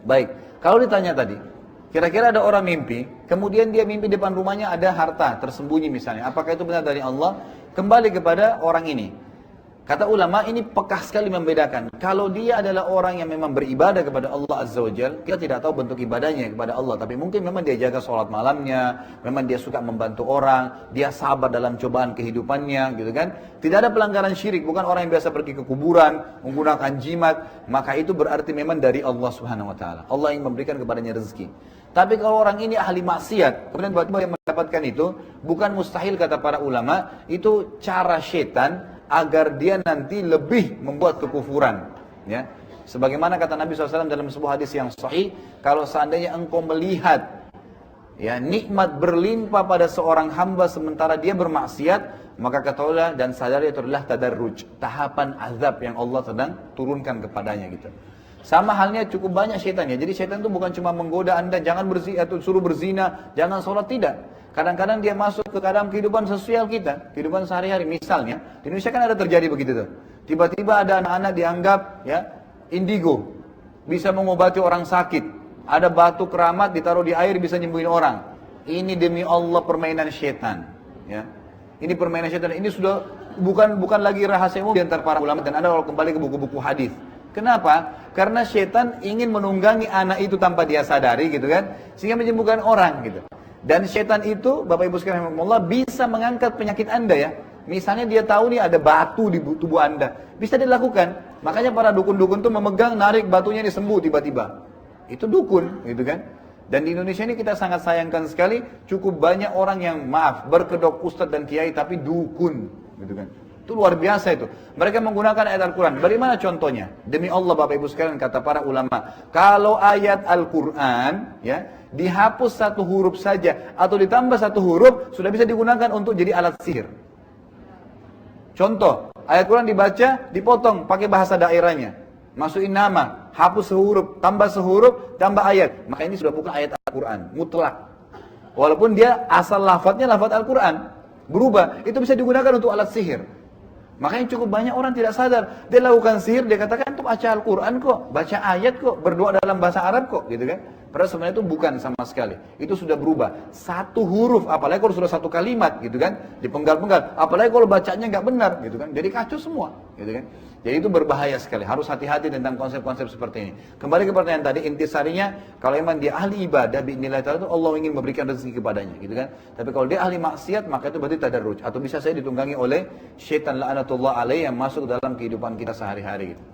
Baik, kalau ditanya tadi, kira-kira ada orang mimpi, kemudian dia mimpi depan rumahnya ada harta tersembunyi misalnya. Apakah itu benar dari Allah? Kembali kepada orang ini. Kata ulama ini pekah sekali membedakan. Kalau dia adalah orang yang memang beribadah kepada Allah Azza wa Jalla, kita tidak tahu bentuk ibadahnya kepada Allah. Tapi mungkin memang dia jaga sholat malamnya, memang dia suka membantu orang, dia sabar dalam cobaan kehidupannya, gitu kan. Tidak ada pelanggaran syirik, bukan orang yang biasa pergi ke kuburan, menggunakan jimat. Maka itu berarti memang dari Allah Subhanahu wa Ta'ala. Allah yang memberikan kepadanya rezeki. Tapi kalau orang ini ahli maksiat, kemudian tiba-tiba yang mendapatkan itu, bukan mustahil kata para ulama, itu cara syaitan agar dia nanti lebih membuat kekufuran. Ya, sebagaimana kata Nabi SAW dalam sebuah hadis yang sahih, kalau seandainya engkau melihat ya nikmat berlimpah pada seorang hamba sementara dia bermaksiat, maka ketahuilah dan sadari itu adalah tadarruj, tahapan azab yang Allah sedang turunkan kepadanya gitu. Sama halnya cukup banyak syaitan ya. Jadi syaitan itu bukan cuma menggoda anda, jangan berzina atau suruh berzina, jangan sholat, tidak. Kadang-kadang dia masuk ke dalam kehidupan sosial kita, kehidupan sehari-hari. Misalnya, di Indonesia kan ada terjadi begitu tuh. Tiba-tiba ada anak-anak dianggap ya indigo, bisa mengobati orang sakit. Ada batu keramat ditaruh di air bisa nyembuhin orang. Ini demi Allah permainan syaitan. Ya, ini permainan syaitan. Ini sudah bukan lagi rahasia umum di antara para ulama, dan Anda kalau kembali ke buku-buku hadis. Kenapa? Karena syaitan ingin menunggangi anak itu tanpa dia sadari gitu kan, sehingga menyembuhkan orang gitu. Dan syaitan itu, Bapak Ibu sekalian rahimakumullah, bisa mengangkat penyakit Anda ya. Misalnya dia tahu nih ada batu di tubuh Anda, bisa dilakukan. Makanya para dukun-dukun tuh memegang, narik batunya disembuh tiba-tiba. Itu dukun gitu kan. Dan di Indonesia ini kita sangat sayangkan sekali, cukup banyak orang yang berkedok ustadz dan kiai tapi dukun gitu kan. Itu luar biasa itu. Mereka menggunakan ayat Al-Quran. Bagaimana contohnya? Demi Allah Bapak Ibu sekalian, kata para ulama, kalau ayat Al-Quran ya dihapus satu huruf saja atau ditambah satu huruf, sudah bisa digunakan untuk jadi alat sihir. Contoh, ayat Quran dibaca, dipotong pakai bahasa daerahnya, masukin nama, hapus sehuruf, tambah sehuruf, tambah ayat. Maka ini sudah bukan ayat Al-Quran, mutlak. Walaupun dia asal lafadznya lafadz Al-Quran, berubah, itu bisa digunakan untuk alat sihir. Makanya cukup banyak orang tidak sadar, dia lakukan sihir, dia katakan itu baca Al-Quran kok, baca ayat kok, berdoa dalam bahasa Arab kok, gitu kan. Padahal sebenarnya itu bukan sama sekali, itu sudah berubah. Satu huruf, apalagi kalau sudah satu kalimat, gitu kan, dipenggal-penggal, apalagi kalau bacanya nggak benar, gitu kan, jadi kacau semua, gitu kan. Jadi itu berbahaya sekali, harus hati-hati tentang konsep-konsep seperti ini. Kembali ke pertanyaan tadi, intisarinya, kalau memang dia ahli ibadah, bi'idznillah ta'ala itu Allah ingin memberikan rezeki kepadanya, gitu kan. Tapi kalau dia ahli maksiat, maka itu berarti tadarruj, atau bisa saya ditunggangi oleh syaitan la'anatullah alaih yang masuk dalam kehidupan kita sehari-hari gitu.